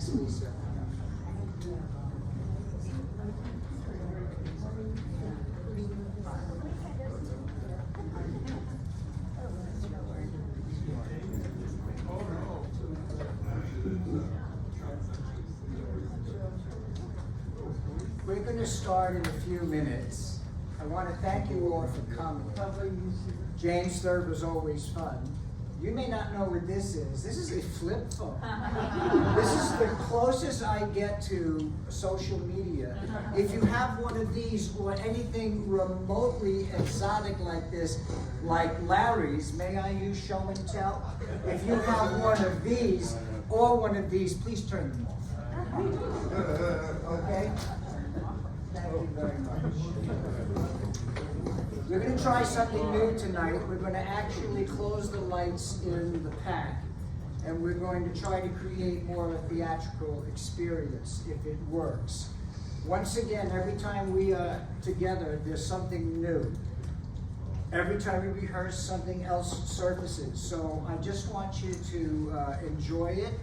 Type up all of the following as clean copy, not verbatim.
Thanks, Lisa. We're going to start in a few minutes. I want to thank you all for coming. James Thurber is always fun. You may not know what this is. This is a flip phone. This is the closest I get to social media. If you have one of these or anything remotely exotic like this, like Larry's, may I use show and tell? If you have one of these or one of these, please turn them off. Okay? Thank you very much. We're going to try something new tonight. We're going to actually close the lights in the pack, and we're going to try to create more of a theatrical experience if it works. Once again, every time we are together, there's something new. Every time we rehearse, something else surfaces. So I just want you to enjoy it.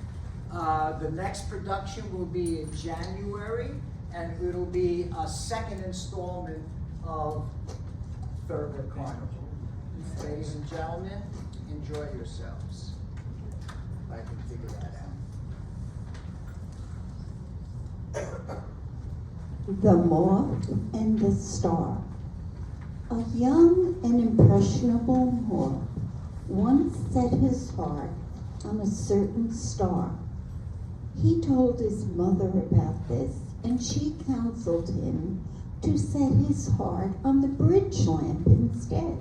The next production will be in January, and it'll be a second installment of Thurber Carnival. Ladies and gentlemen, enjoy yourselves. If I can figure that out. The Moth and the Star. A young and impressionable moth once set his heart on a certain star. He told his mother about this, and she counseled him to set his heart on the bridge lamp instead.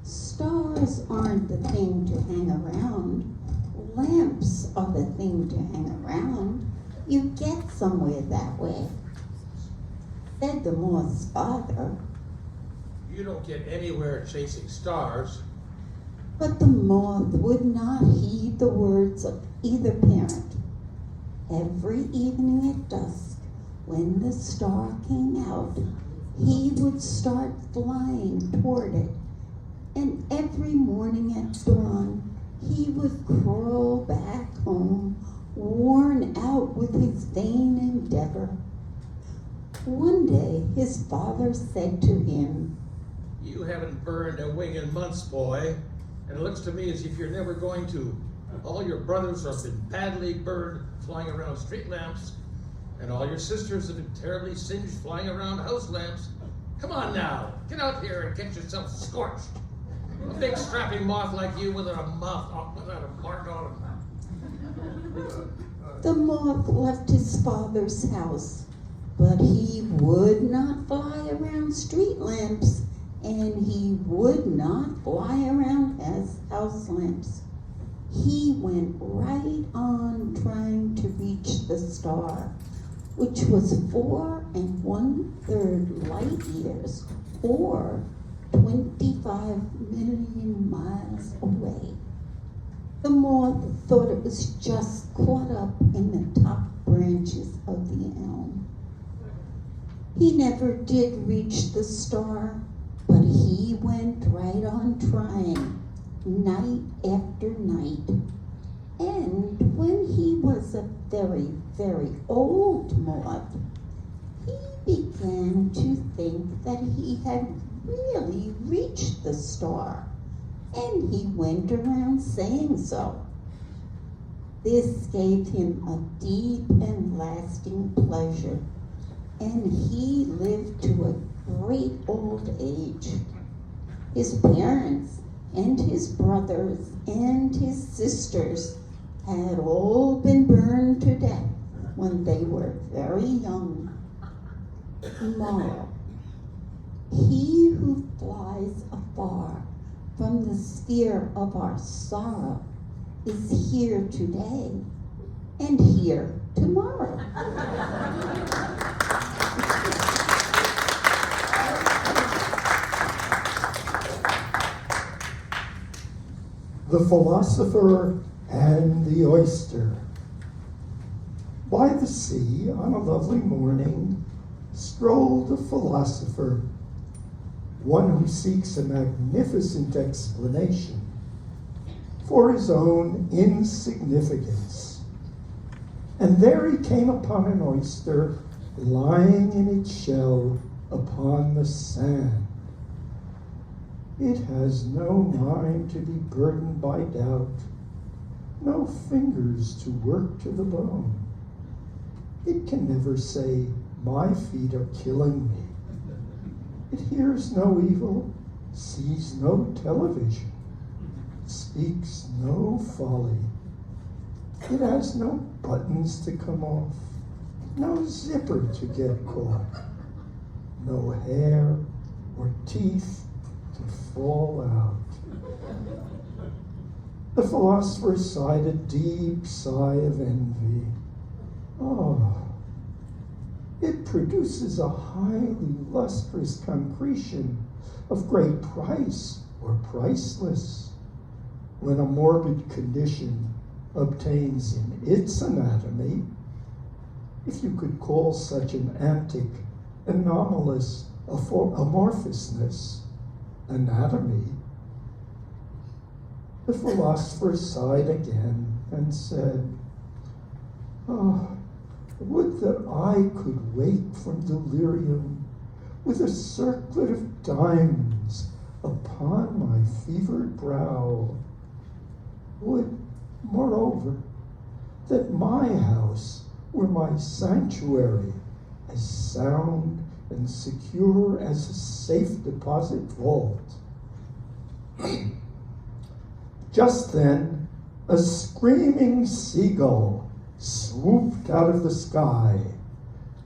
Stars aren't the thing to hang around. Lamps are the thing to hang around. You get somewhere that way, said the moth's father. You don't get anywhere chasing stars. But the moth would not heed the words of either parent. Every evening at dusk, when the star came out, he would start flying toward it. And every morning at dawn, he would crawl back home, worn out with his vain endeavor. One day, his father said to him, You haven't burned a wing in months, boy, and it looks to me as if you're never going to. All your brothers have been badly burned flying around street lamps, and all your sisters have been terribly singed flying around house lamps. Come on now, get out here and get yourself scorched. A big strapping moth like you without a mark on him. The moth left his father's house, but he would not fly around street lamps, and he would not fly around house lamps. He went right on trying to reach the star, which was 4 1/3 light years, or 25 million miles away. The moth thought it was just caught up in the top branches of the elm. He never did reach the star, but he went right on trying, night after night. And when he was a very, very old moth, he began to think that he had really reached the star, and he went around saying so. This gave him a deep and lasting pleasure, and he lived to a great old age. His parents and his brothers and his sisters had all been burned to death when they were very young. Moral: he who flies afar from the sphere of our sorrow is here today and here tomorrow. The Philosopher and the Oyster. By the sea, on a lovely morning, strolled a philosopher, one who seeks a magnificent explanation for his own insignificance. And there he came upon an oyster lying in its shell upon the sand. It has no mind to be burdened by doubt, no fingers to work to the bone. It can never say, my feet are killing me. It hears no evil, sees no television, speaks no folly. It has no buttons to come off, no zipper to get caught, no hair or teeth to fall out. The philosopher sighed a deep sigh of envy. Oh, it produces a highly lustrous concretion of great price or priceless when a morbid condition obtains in its anatomy, if you could call such an antic, anomalous amorphousness anatomy. The philosopher sighed again and said, oh, would that I could wake from delirium with a circlet of diamonds upon my fevered brow. Would, moreover, that my house were my sanctuary, as sound and secure as a safe deposit vault. Just then, a screaming seagull swooped out of the sky,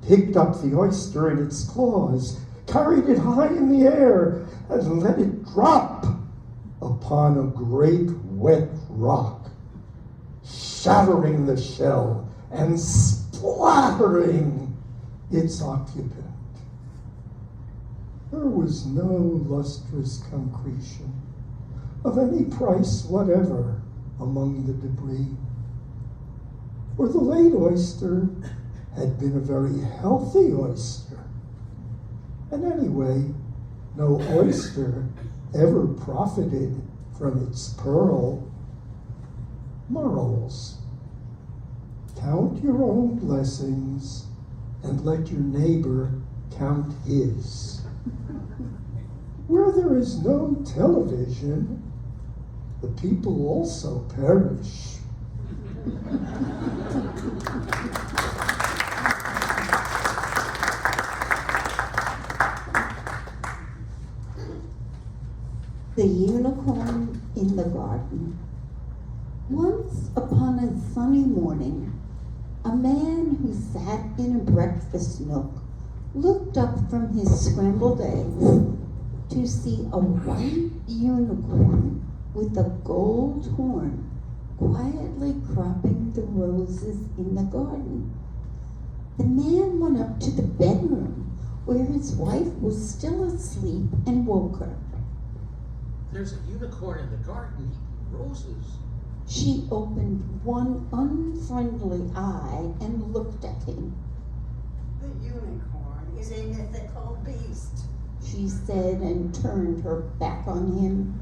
picked up the oyster in its claws, carried it high in the air, and let it drop upon a great wet rock, shattering the shell and splattering its occupant. There was no lustrous concretion of any price whatever among the debris, for the late oyster had been a very healthy oyster. And anyway, no oyster ever profited from its pearl. Morals: count your own blessings and let your neighbor count his. Where there is no television, the people also perish. The unicorn in the garden. Once upon a sunny morning, a man who sat in a breakfast nook looked up from his scrambled eggs to see a white unicorn with a gold horn quietly cropping the roses in the garden. The man went up to the bedroom where his wife was still asleep and woke her. There's a unicorn in the garden eating roses. She opened one unfriendly eye and looked at him. The unicorn is a mythical beast. She said and turned her back on him.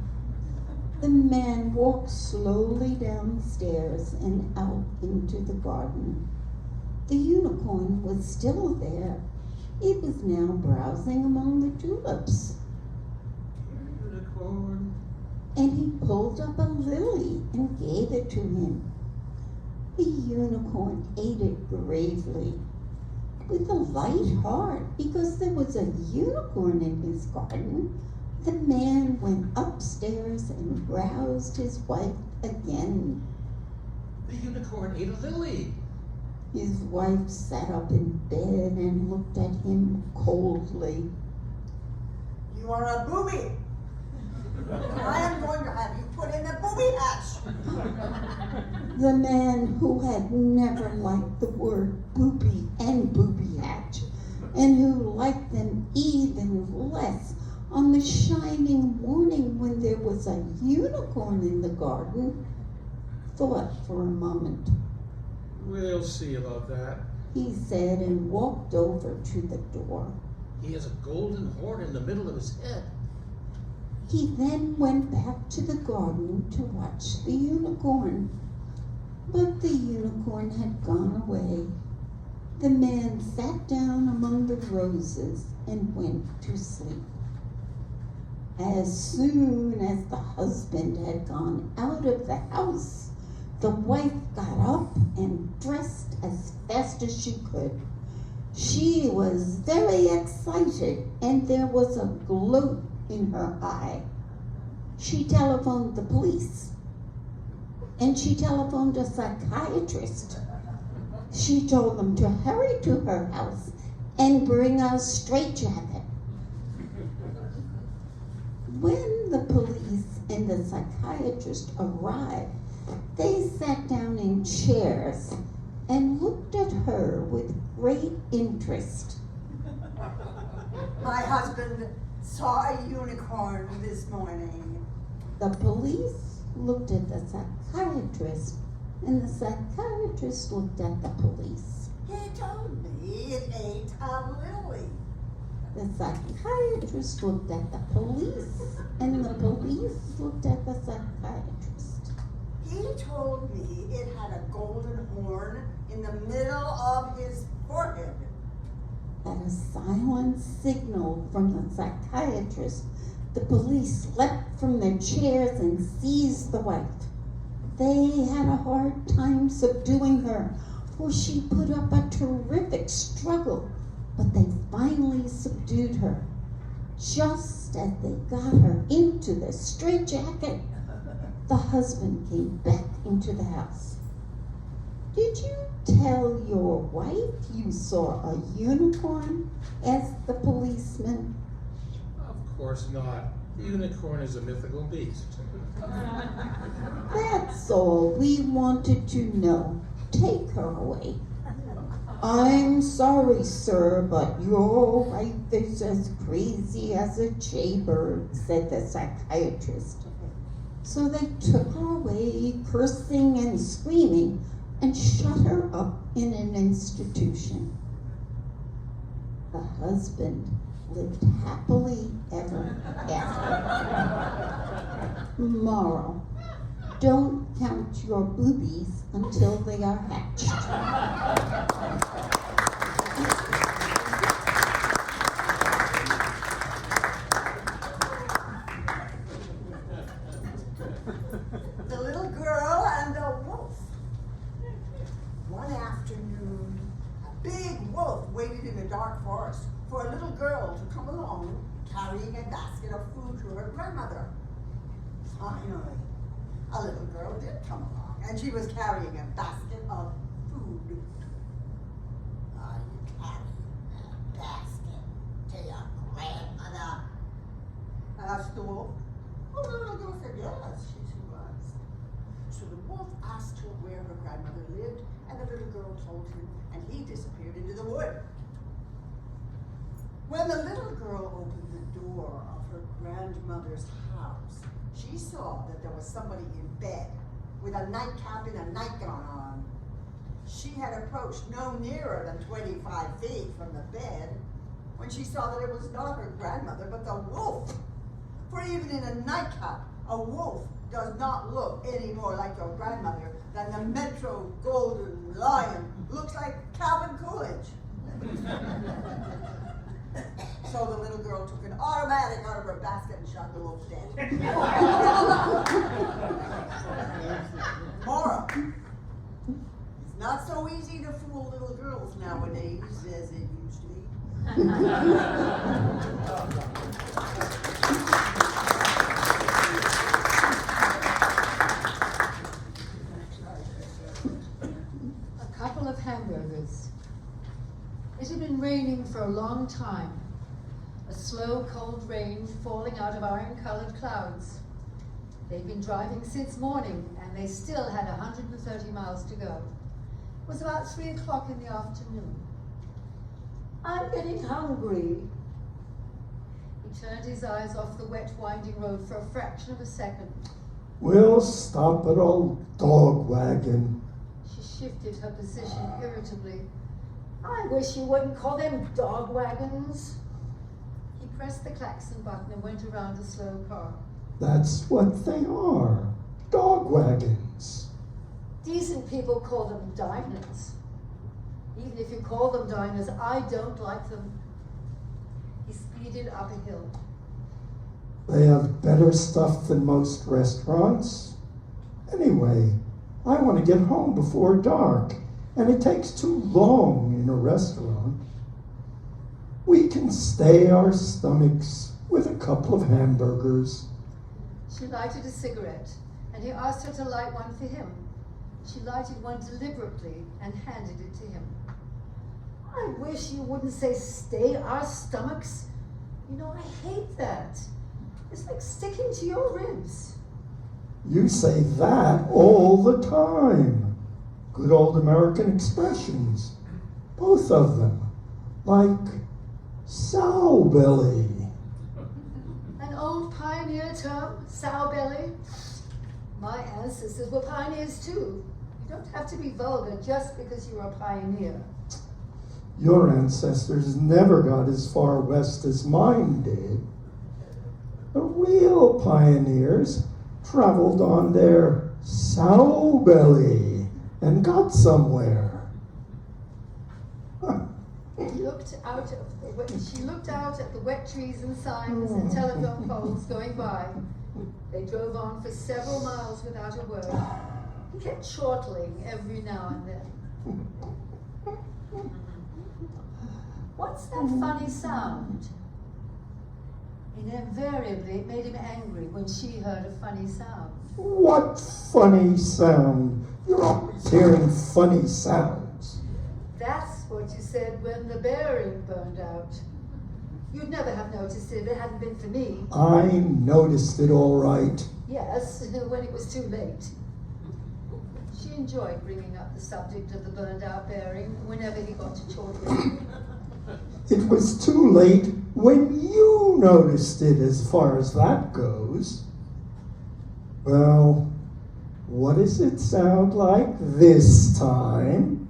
The man walked slowly downstairs and out into the garden. The unicorn was still there. It was now browsing among the tulips. Unicorn. And he pulled up a lily and gave it to him. The unicorn ate it gravely, with a light heart, because there was a unicorn in his garden. The man went upstairs and roused his wife again. The unicorn ate a lily. His wife sat up in bed and looked at him coldly. You are a booby. I am going to have you put in a booby hatch. The man, who had never liked the word booby and booby hatch, and who liked them even less on the shining morning when there was a unicorn in the garden, thought for a moment. We'll see about that. He said and walked over to the door. He has a golden horn in the middle of his head. He then went back to the garden to watch the unicorn. But the unicorn had gone away. The man sat down among the roses and went to sleep. As soon as the husband had gone out of the house, the wife got up and dressed as fast as she could. She was very excited, and there was a glow in her eye. She telephoned the police, and she telephoned a psychiatrist. She told them to hurry to her house and bring a straitjacket. When the police and the psychiatrist arrived, they sat down in chairs and looked at her with great interest. My husband saw a unicorn this morning. The police looked at the psychiatrist, and the psychiatrist looked at the police. He told me it ate a lily. The psychiatrist looked at the police, and the police looked at the psychiatrist. He told me it had a golden horn in the middle of his forehead. At a silent signal from the psychiatrist, the police leapt from their chairs and seized the wife. They had a hard time subduing her, for she put up a terrific struggle, but they finally subdued her. Just as they got her into the straitjacket, the husband came back into the house. "Did you tell your wife you saw a unicorn?" asked the policeman. Of course not. The unicorn is a mythical beast. "That's all we wanted to know. Take her away." "I'm sorry, sir, but your wife is as crazy as a jaybird," said the psychiatrist. So they took her away, cursing and screaming, and shut her up in an institution. The husband lived happily ever after. Moral: don't count your boobies until they are hatched. The little girl and the wolf. One afternoon, a big wolf waited in a dark forest for a little girl to come along carrying a basket of food to her grandmother. Finally, a little girl did come along, and she was carrying a basket of food. "Are you carrying a basket to your grandmother?" asked the wolf. Well, the little girl said yes, she was. So the wolf asked her where her grandmother lived, and the little girl told him, and he disappeared into the wood. When the little girl opened the door of her grandmother's house, she saw that there was somebody in bed with a nightcap and a nightgown on. She had approached no nearer than 25 feet from the bed when she saw that it was not her grandmother, but the wolf. For even in a nightcap, a wolf does not look any more like your grandmother than the Metro Golden Lion looks like Calvin Coolidge. So the little girl took an automatic out of her basket and shot the wolf dead. Moral: it's not so easy to fool little girls nowadays as it used to be. A couple of hamburgers. It had been raining for a long time. A slow, cold rain falling out of iron-colored clouds. They'd been driving since morning, and they still had 130 miles to go. It was about 3 o'clock in the afternoon. "I'm getting hungry." He turned his eyes off the wet, winding road for a fraction of a second. "We'll stop at old dog wagon." She shifted her position irritably. "I wish you wouldn't call them dog wagons." He pressed the klaxon button and went around the slow car. "That's what they are, dog wagons." Decent people people call them diners. Even if you call them diners, I don't like them. He speeded up a hill. They have better stuff than most restaurants. Anyway, I want to get home before dark, and it takes too long in a restaurant. We can stay our stomachs with a couple of hamburgers. She lighted a cigarette, and he asked her to light one for him. She lighted one deliberately and handed it to him. I wish you wouldn't say stay our stomachs. You know, I hate that. It's like sticking to your ribs. You say that all the time. Good old American expressions. Both of them. Like sow belly. An old pioneer term, sow belly. My ancestors were pioneers too. You don't have to be vulgar just because you're a pioneer. Your ancestors never got as far west as mine did. The real pioneers traveled on their sow belly and got somewhere. She looked out at the wet trees and signs and telephone poles going by. They drove on for several miles without a word. He kept chortling every now and then. What's that funny sound? Invariably, it made him angry when she heard a funny sound. What funny sound? You're always hearing funny sounds. That's what you said when the bearing burned out. You'd never have noticed it if it hadn't been for me. I noticed it all right. Yes, when it was too late. She enjoyed bringing up the subject of the burned out bearing whenever he got to chortling. It was too late when you noticed it, as far as that goes. Well, what does it sound like this time?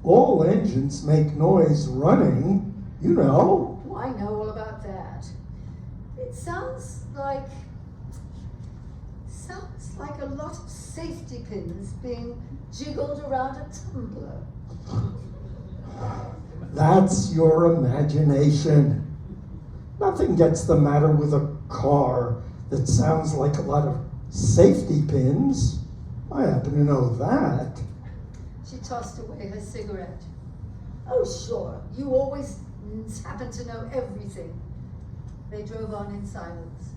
All engines make noise running, you know. Oh, I know all about that. It sounds like a lot of safety pins being jiggled around a tumbler. That's your imagination. Nothing gets the matter with a car that sounds like a lot of safety pins. I happen to know that. She tossed away her cigarette. Oh, sure. You always happen to know everything. They drove on in silence.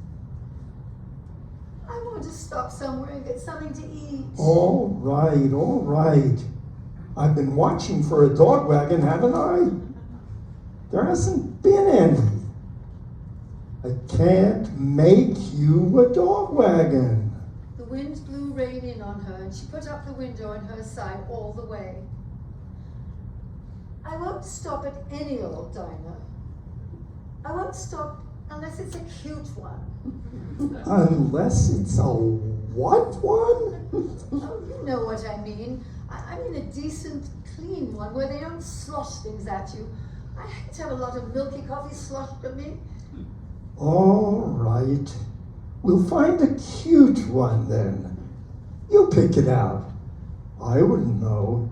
I want to stop somewhere and get something to eat. All right, all right. I've been watching for a dog wagon, haven't I? There hasn't been any. I can't make you a dog wagon. The wind blew rain in on her, and she put up the window on her side all the way. I won't stop at any old diner. I won't stop unless it's a cute one. Unless it's a what one? Oh, you know what I mean. I mean a decent, clean one where they don't slosh things at you. I hate to have a lot of milky coffee sloshed at me. All right. We'll find a cute one then. You pick it out. I wouldn't know.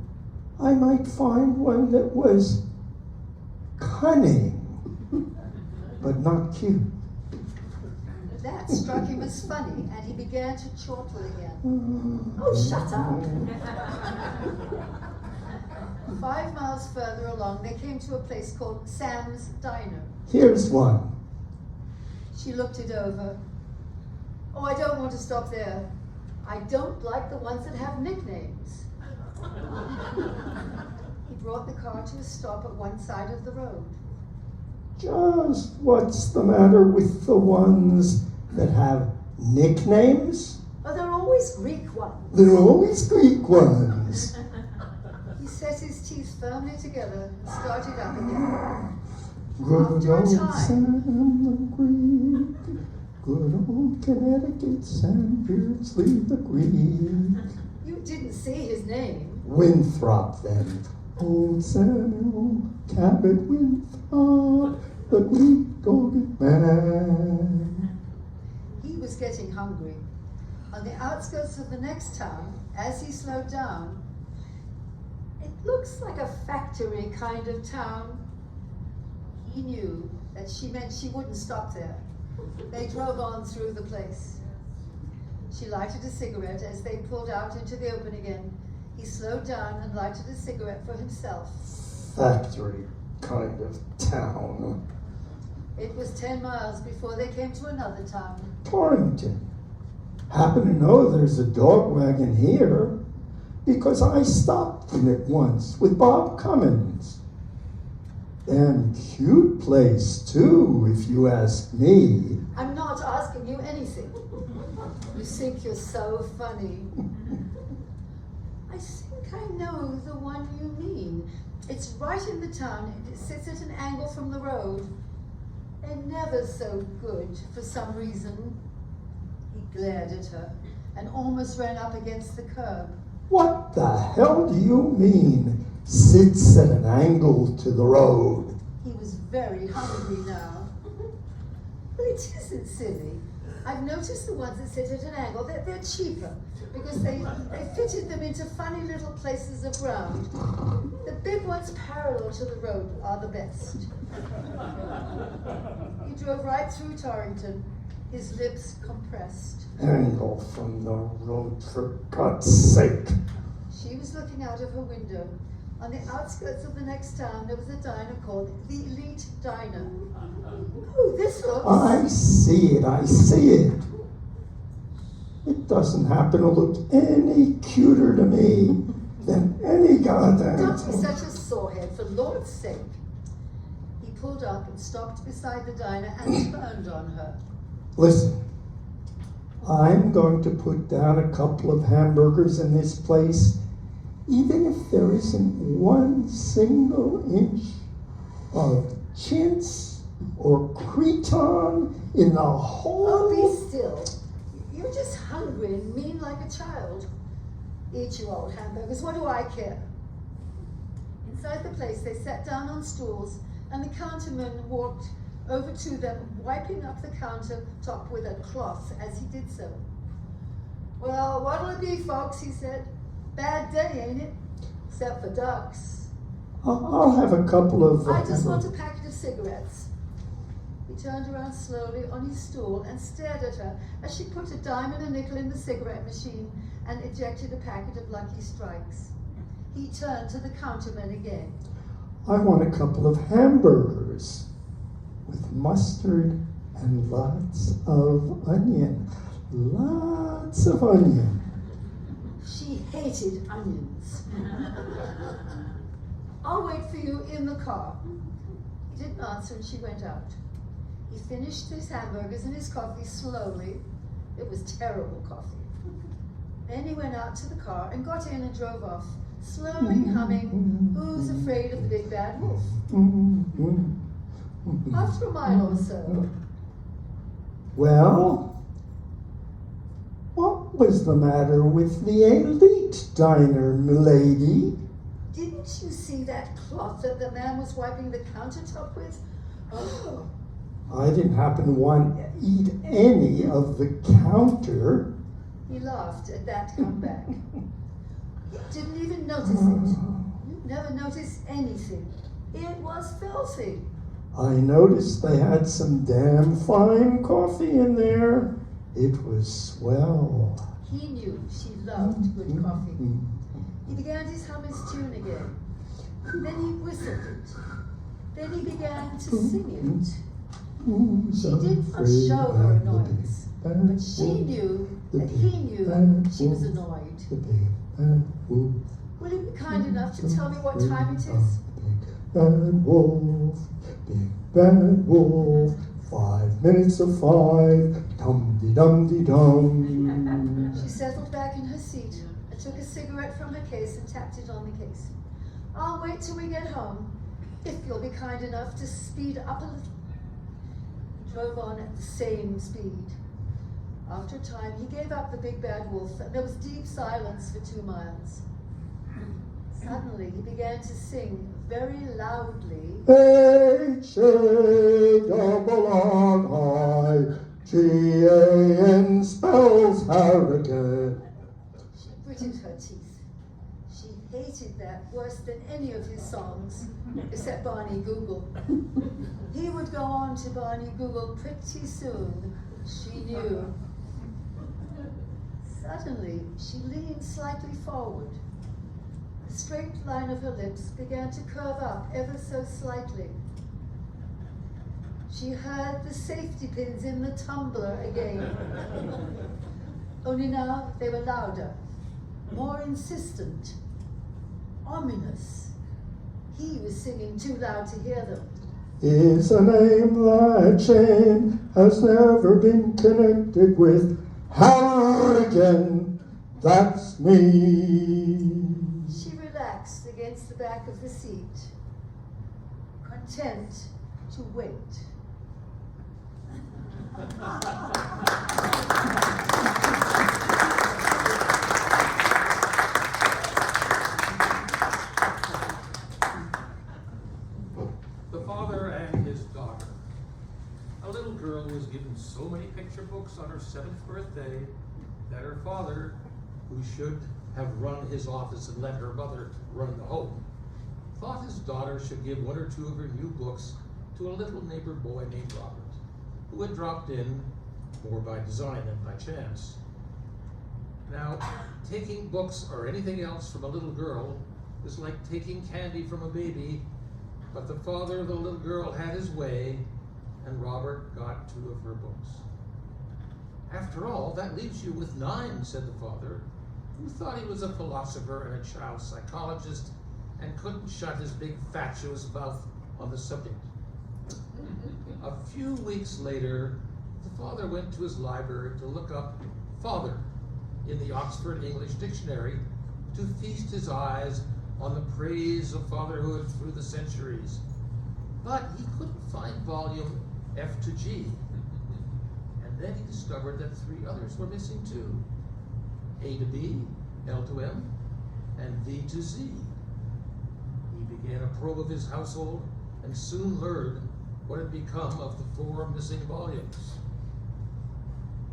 I might find one that was cunning, but not cute. That struck him as funny, and he began to chortle again. Oh, shut up. 5 miles further along, they came to a place called Sam's Diner. Here's one. She looked it over. Oh, I don't want to stop there. I don't like the ones that have nicknames. He brought the car to a stop at one side of the road. Just what's the matter with the ones that have nicknames? Oh, they're always Greek ones. They're always Greek ones. He set his teeth firmly together and started up again. Good After a old time. Sam the Greek. Good old Connecticut Sam Beardsley the Greek. You didn't see his name. Winthrop then. Old Samuel Cabot Winthrop, the Greek dogged man. He was getting hungry. On the outskirts of the next town, as he slowed down, It looks like a factory kind of town. He knew that she meant she wouldn't stop there. They drove on through the place. She lighted a cigarette as they pulled out into the open again. He slowed down and lighted a cigarette for himself. Factory kind of town. It was 10 miles before they came to another town. Torrington. Happen to know there's a dog wagon here because I stopped in it once with Bob Cummins. Damn cute place too, if you ask me. I'm not asking you anything. You think you're so funny. I think I know the one you mean. It's right in the town. It sits at an angle from the road. They're never so good for some reason. He glared at her and almost ran up against the curb. What the hell do you mean, sits at an angle to the road? He was very hungry now. Well, it isn't silly. I've noticed the ones that sit at an angle, they're cheaper because they fitted them into funny little places of ground. The big ones parallel to the road are the best. He drove right through Torrington, his lips compressed. Angle from the road, for God's sake. She was looking out of her window. On the outskirts of the next town, there was a diner called the Elite Diner. Oh, this looks... I see it. It doesn't happen to look any cuter to me than any goddamn Don't be thing. such a sorehead, for Lord's sake. He pulled up and stopped beside the diner and turned on her. Listen, I'm going to put down a couple of hamburgers in this place, even if there isn't one single inch of chintz or creton in the whole... Oh, be still. You're just hungry and mean like a child. Eat your old hamburgers, what do I care? Inside the place, they sat down on stools, and the counterman walked over to them, wiping up the countertop with a cloth as he did so. Well, what'll it be, folks, he said. Bad day, ain't it? Except for ducks. I'll have a couple of... I just want a packet of cigarettes. He turned around slowly on his stool and stared at her as she put a dime and a nickel in the cigarette machine and ejected a packet of Lucky Strikes. He turned to the counterman again. I want a couple of hamburgers with mustard and lots of onion. Lots of onion. She hated onions. I'll wait for you in the car. He didn't answer and she went out. He finished his hamburgers and his coffee slowly. It was terrible coffee. Then he went out to the car and got in and drove off, slowly humming, Who's Afraid of the Big Bad Wolf? After a mile or so, Well, what was the matter with the Elite Diner, milady? didn't you see that cloth that the man was wiping the countertop with? Oh, I didn't happen to want to eat any of the counter. he laughed at that comeback. You didn't even notice it. You never noticed anything. It was filthy. I noticed they had some damn fine coffee in there. It was swell. He knew she loved good coffee. He began to hum his tune again. Then he whistled it. Then he began to sing it. She did not show her annoyance, but she knew that he knew she was annoyed. The big bad wolf. Will you be kind enough to tell me what time it is? Big bad wolf, 5 minutes of 5, dum-de-dum-de-dum. She settled back in her seat and took a cigarette from her case and tapped it on the case. I'll wait till we get home, if you'll be kind enough to speed up a little. He drove on at the same speed. After a time, he gave up the big bad wolf, and there was deep silence for 2 miles. Suddenly, he began to sing very loudly. H-A-double-R-I-G-A-N spells hurricane. She gritted her teeth. She hated that worse than any of his songs, except Barney Google. He would go on to Barney Google pretty soon, she knew. Suddenly, she leaned slightly forward. The straight line of her lips began to curve up ever so slightly. She heard the safety pins in the tumbler again. Only now they were louder, more insistent, ominous. He was singing too loud to hear them. Is a name that Jane has never been connected with. Harrigan, that's me. She relaxed against the back of the seat, content to wait. The father and his daughter. A little girl was given so many picture books on her 7th birthday that her father, who should have run his office and let her mother run the home, thought his daughter should give 1 or 2 of her new books to a little neighbor boy named Robert, who had dropped in more by design than by chance. Now, taking books or anything else from a little girl is like taking candy from a baby, but the father of the little girl had his way, and Robert got 2 of her books. After all, that leaves you with 9, said the father, who thought he was a philosopher and a child psychologist and couldn't shut his big fatuous mouth on the subject. A few weeks later, the father went to his library to look up father in the Oxford English Dictionary to feast his eyes on the praise of fatherhood through the centuries. But he couldn't find volume F to G. And then he discovered that 3 others were missing too. A to B, L to M, and V to Z. He began a probe of his household and soon learned what had become of the 4 missing volumes.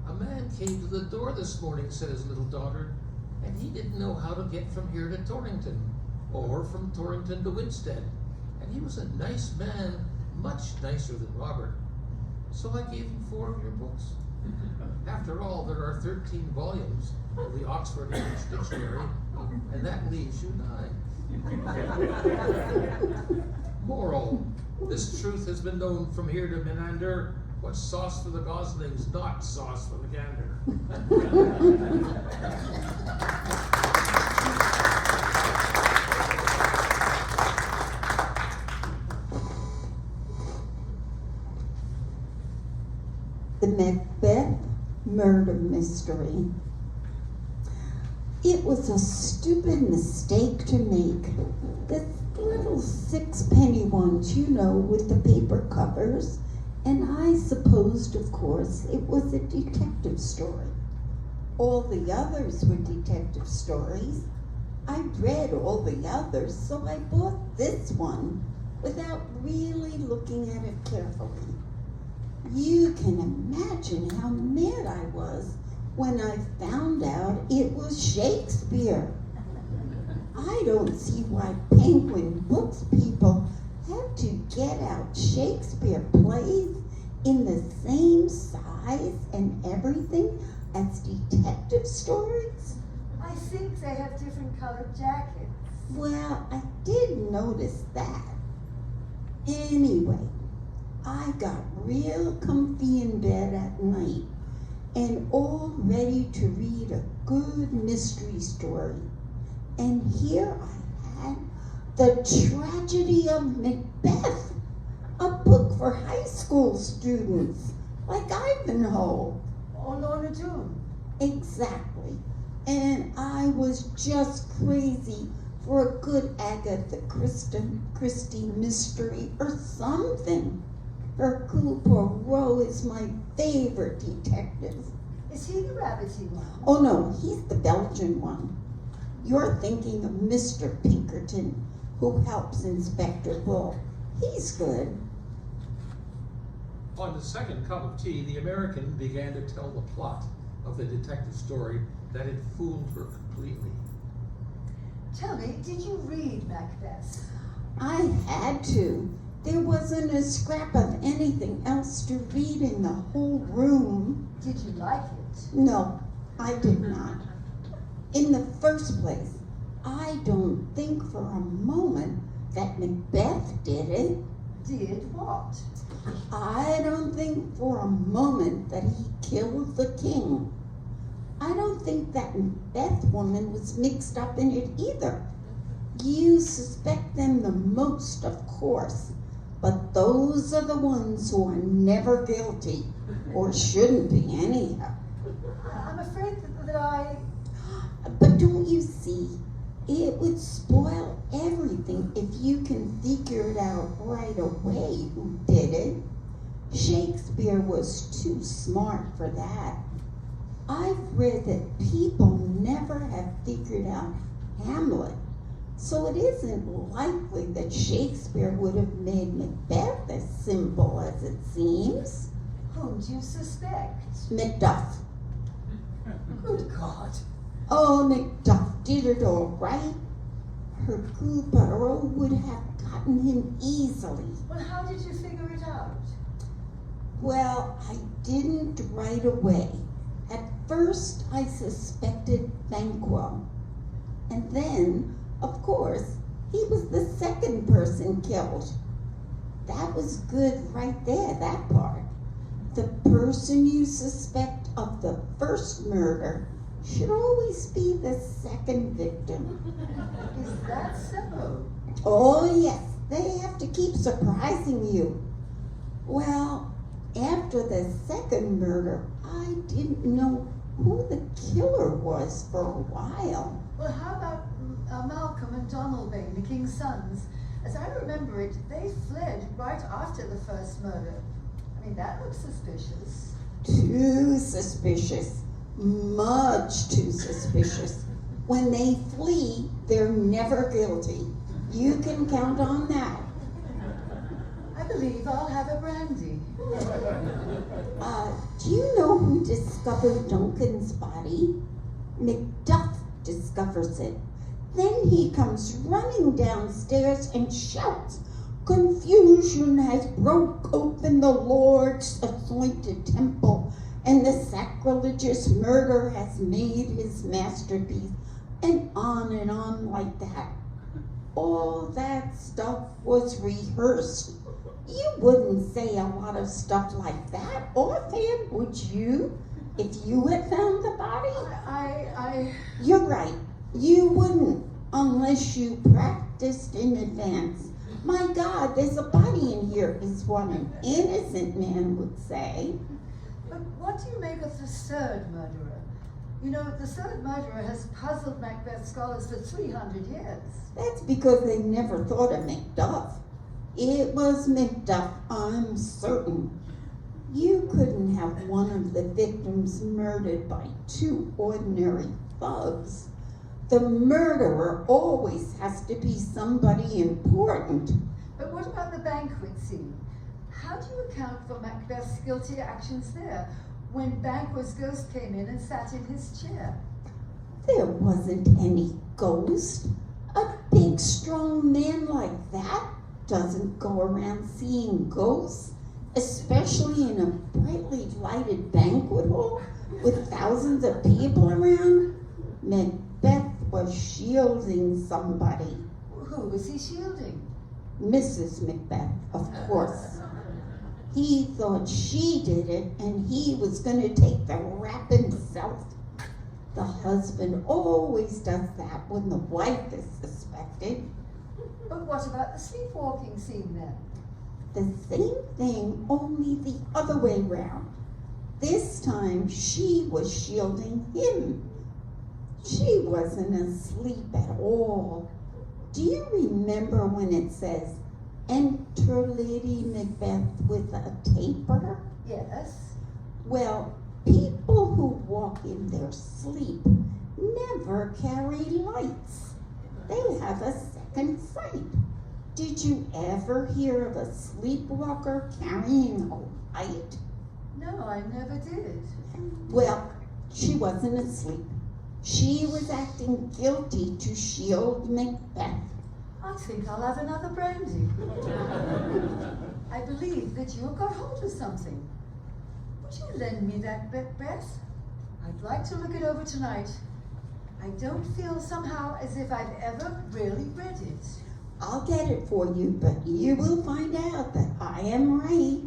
A man came to the door this morning, said his little daughter, and he didn't know how to get from here to Torrington, or from Torrington to Winstead. And he was a nice man, much nicer than Robert. So I gave him 4 of your books. After all, there are 13 volumes of the Oxford English Dictionary, and that leaves you 9. Moral: this truth has been known from here to Menander. What's sauce for the goslings, not sauce for the gander. The Macbeth murder mystery. It was a stupid mistake to make. The little 6-penny ones, you know, with the paper covers. And I supposed, of course, it was a detective story. All the others were detective stories. I'd read all the others, so I bought this one without really looking at it carefully. You can imagine how mad I was when I found out it was Shakespeare. I don't see why Penguin Books people have to get out Shakespeare plays in the same size and everything as detective stories. I think they have different colored jackets. Well, I did notice that. Anyway, I got real comfy in bed at night and all ready to read a good mystery story. And here I had The Tragedy of Macbeth, a book for high school students, like Ivanhoe. Or Lorna Doone. Exactly. And I was just crazy for a good Agatha Christie mystery or something. Hercule Poirot is my favorite detective. Is he the rabbity one? Oh no, he's the Belgian one. You're thinking of Mr. Pinkerton, who helps Inspector Bull. He's good. On the second cup of tea, the American began to tell the plot of the detective story that had fooled her completely. Tell me, did you read Macbeth? I had to. There wasn't a scrap of anything else to read in the whole room. Did you like it? No, I did not. In the first place, I don't think for a moment that Macbeth did it. Did what? I don't think for a moment that he killed the king. I don't think that Macbeth woman was mixed up in it either. You suspect them the most, of course, but those are the ones who are never guilty, or shouldn't be anyhow. I'm afraid that I... But don't you see, it would spoil everything if you can figure it out right away who did it. Shakespeare was too smart for that. I've read that people never have figured out Hamlet, so it isn't likely that Shakespeare would have made Macbeth as simple as it seems. Whom do you suspect? Macduff. Good God. Oh, Macduff did it all right. Hercule Poirot would have gotten him easily. Well, how did you figure it out? Well, I didn't right away. At first, I suspected Banquo. And then, of course, he was the second person killed. That was good right there, that part. The person you suspect of the first murder should always be the second victim. Is that so? Oh, yes, they have to keep surprising you. Well, after the second murder, I didn't know who the killer was for a while. Well, how about Malcolm and Donalbain, the king's sons? As I remember it, they fled right after the first murder. I mean, that looks suspicious. Too suspicious. Much too suspicious. When they flee, they're never guilty. You can count on that. I believe I'll have a brandy. Do you know who discovered Duncan's body? Macduff discovers it. Then he comes running downstairs and shouts, "Confusion has broke open the Lord's appointed temple, and the sacrilegious murder has made his masterpiece," and on like that. All that stuff was rehearsed. You wouldn't say a lot of stuff like that offhand, would you, if you had found the body? You're right. You wouldn't, unless you practiced in advance. My God, there's a body in here, is what an innocent man would say. But what do you make of the third murderer? You know, the third murderer has puzzled Macbeth scholars for 300 years. That's because they never thought of Macduff. It was Macduff, I'm certain. You couldn't have one of the victims murdered by two ordinary thugs. The murderer always has to be somebody important. But what about the banquet scene? How do you account for Macbeth's guilty actions there, when Banquo's ghost came in and sat in his chair? There wasn't any ghost. A big, strong man like that doesn't go around seeing ghosts, especially in a brightly lighted banquet hall with thousands of people around. Macbeth was shielding somebody. Who was he shielding? Mrs. Macbeth, of course. He thought she did it, and he was going to take the rap himself. The husband always does that when the wife is suspected. But what about the sleepwalking scene then? The same thing, only the other way round. This time she was shielding him. She wasn't asleep at all. Do you remember when it says, "Enter Lady Macbeth with a taper"? Yes. Well, people who walk in their sleep never carry lights. They have a second sight. Did you ever hear of a sleepwalker carrying a light? No, I never did. Well, she wasn't asleep. She was acting guilty to shield Macbeth. I think I'll have another brandy. I believe that you've got hold of something. Would you lend me that, Beth? I'd like to look it over tonight. I don't feel somehow as if I've ever really read it. I'll get it for you, but you will find out that I am right.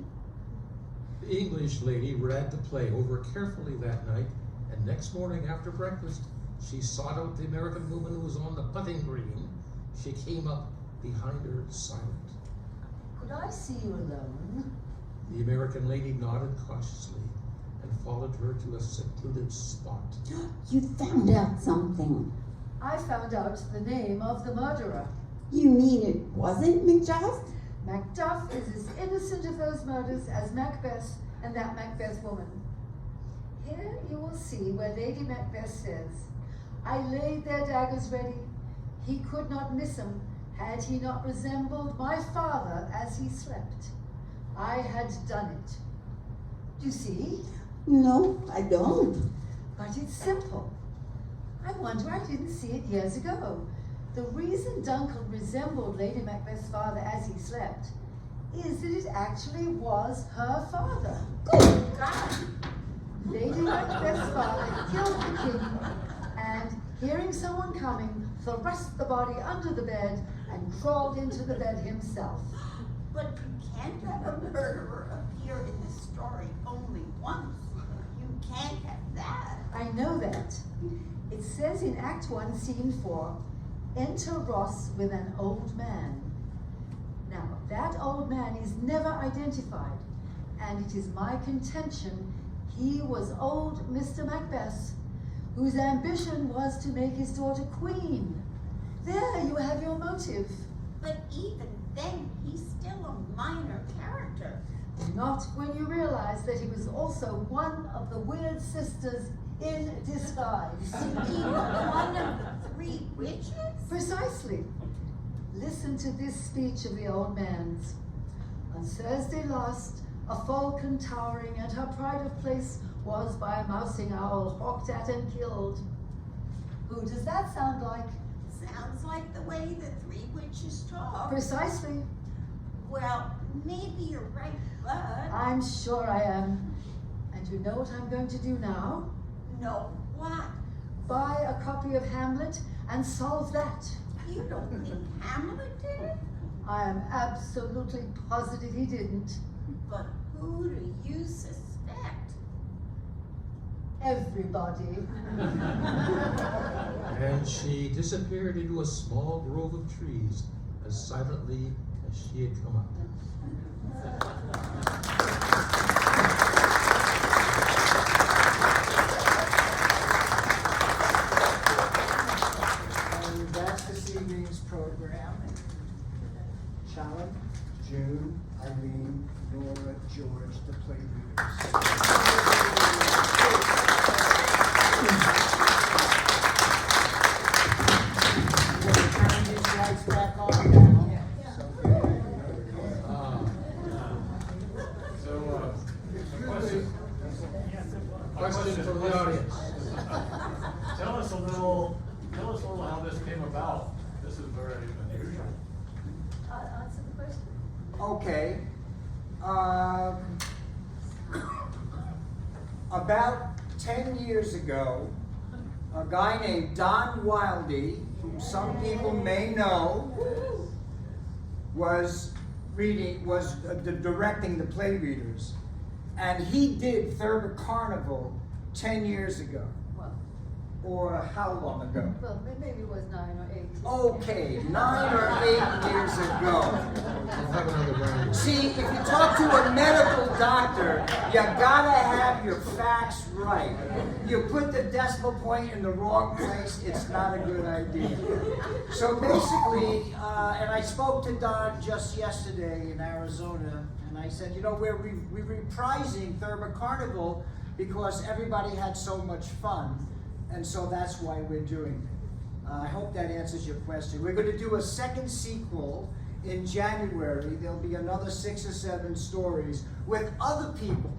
The English lady read the play over carefully that night, and next morning after breakfast, she sought out the American woman who was on the putting green. She came up behind her silent. Could I see you alone? The American lady nodded cautiously and followed her to a secluded spot. You found out something. I found out the name of the murderer. You mean it wasn't Macduff? Macduff is as innocent of those murders as Macbeth and that Macbeth woman. Here you will see where Lady Macbeth says, I laid their daggers ready. He could not miss 'em had he not resembled my father as he slept. I had done it. Do you see? No, I don't. But it's simple. I wonder I didn't see it years ago. The reason Duncan resembled Lady Macbeth's father as he slept is that it actually was her father. Good God! Lady Macbeth's father killed the king and, hearing someone coming, thrust the body under the bed and crawled into the bed himself. But you can't have a murderer appear in this story only once. You can't have that. I know that. It says in Act 1, Scene 4, enter Ross with an old man. Now, that old man is never identified, and it is my contention he was old Mr. Macbeth, whose ambition was to make his daughter queen. There you have your motive. But even then, he's still a minor character. Not when you realize that he was also one of the weird sisters in disguise. Even one of the three witches? Precisely. Listen to this speech of the old man's. On Thursday last, a falcon towering at her pride of place was by a mousing owl hawked at and killed. Who does that sound like? Sounds like the way the three witches talk. Precisely. Well, maybe you're right, but I'm sure I am. And you know what I'm going to do now? no, what? Buy a copy of Hamlet and solve that. You don't think Hamlet did it? I am absolutely positive he didn't. But who do you suspect? Everybody. And she disappeared into a small grove of trees as silently as she had come up. And that's this evening's program. Shalom, June, Eileen, Nora, George, the Playreaders. We're gonna turn these lights back on now. Question from the audience. Tell us a little how this came about. This is very unusual. Answer the question. Okay. About 10 years ago, a guy named Don Wildey, whom some people may know, was directing the Playreaders. And he did Thurber Carnival 10 years ago. Well, Or how long ago? maybe it was 9 or 8. Okay, 9 or 8 years ago. I'll have another round. See, if you talk to a medical doctor, you gotta have your facts right. You put the decimal point in the wrong place, it's not a good idea. So basically, and I spoke to Don just yesterday in Arizona, and I said, you know, we're reprising Thurber Carnival because everybody had so much fun, and so that's why we're doing it. I hope that answers your question. We're going to do a second sequel in January. There'll be another 6 or 7 stories with other people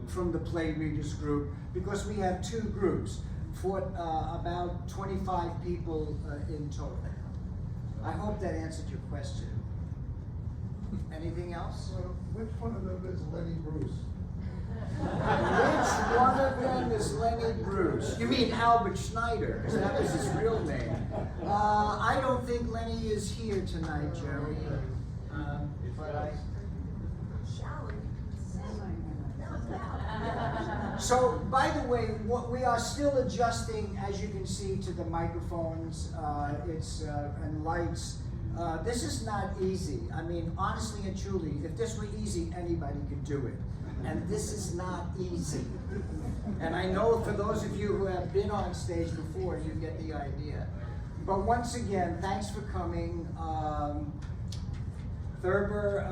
from the Playreaders group, because we have 2 groups. fought about 25 people in total. I hope that answered your question. Anything else? Which one of them is Lenny Bruce? Which one of them is Lenny Bruce? You mean Albert Schneider, because that was his real name. I don't think Lenny is here tonight, Jerry. But So, by the way, we are still adjusting, as you can see, to the microphones and lights. This is not easy. I mean, honestly and truly, if this were easy, anybody could do it. And this is not easy. And I know for those of you who have been on stage before, you get the idea. But once again, thanks for coming. Thurber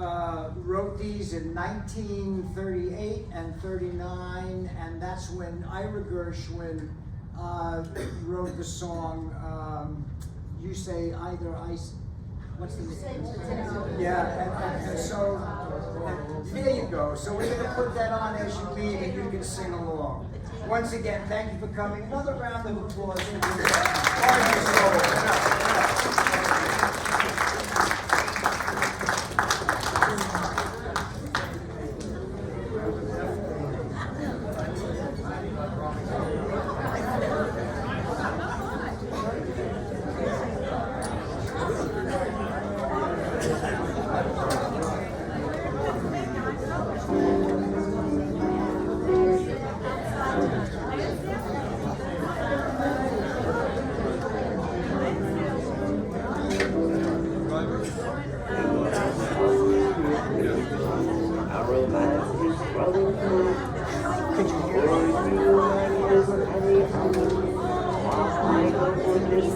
wrote these in 1938 and 39, and that's when Ira Gershwin wrote the song, You Say Either I... What's the name? Yeah, and so, there you go. So we're going to put that on as you leave, and you can sing along. Once again, thank you for coming. Another round of applause for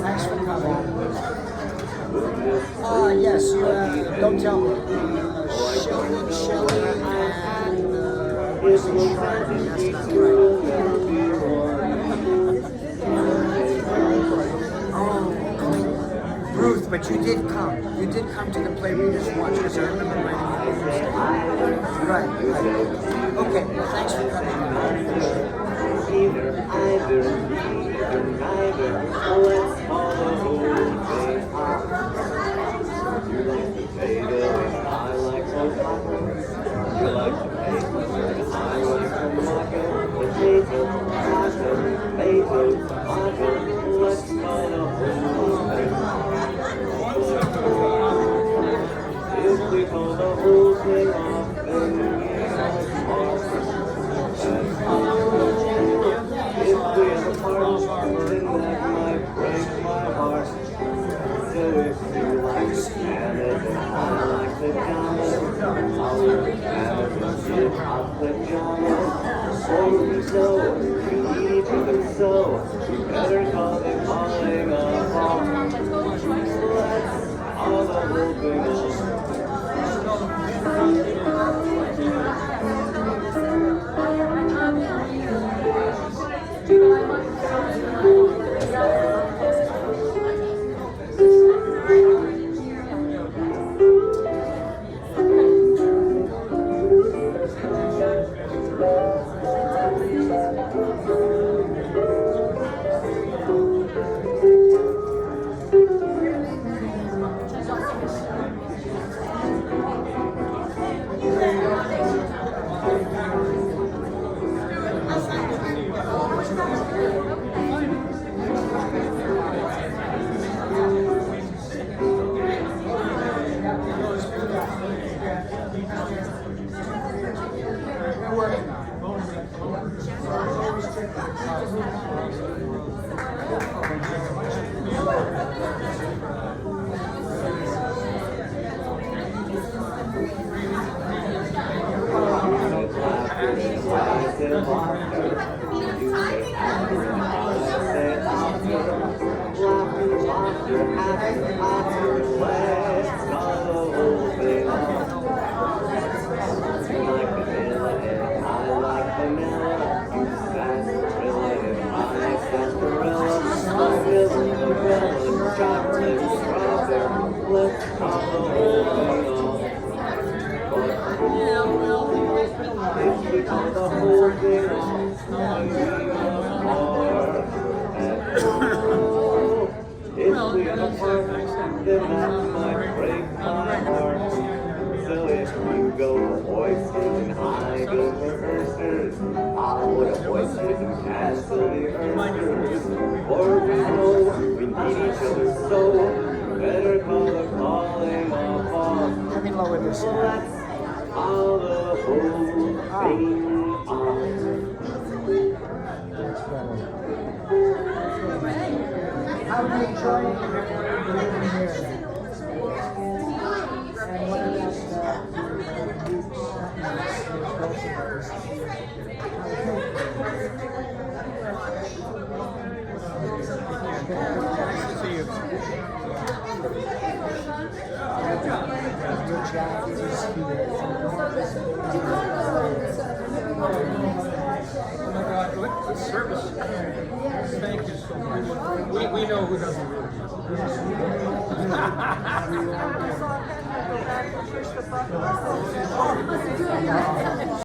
Thanks for coming. Yes, you don't tell me. Shelley and that's not right. Ruth, but you did come. You did come to the Playreaders once, because I remember writing your papers. Right. Okay, well, thanks for coming. Let's follow the whole thing up. You like potatoes, I like potato. You like potato, I like tomato. Potato, tomato, let's follow the whole thing up. If we follow the whole thing off, then it's off. If we have a party, then that might break my heart. So if you like pajamas and I like pajamas, I'll wear pajamas and hot pajamas. Oh, so you need them so you better call it falling apart. Let's all the whole thing the whole thing off, something that might break my heart. So if you go voices and I go for oysters, I'll put a voices and cast for the oysters. For we know we need each other so, better call the calling off. Let me lower this. So that's how the whole thing off. How are you enjoying living here? And what your jacket is here. Oh my God, look, the service. Thank you so much. We know who doesn't really.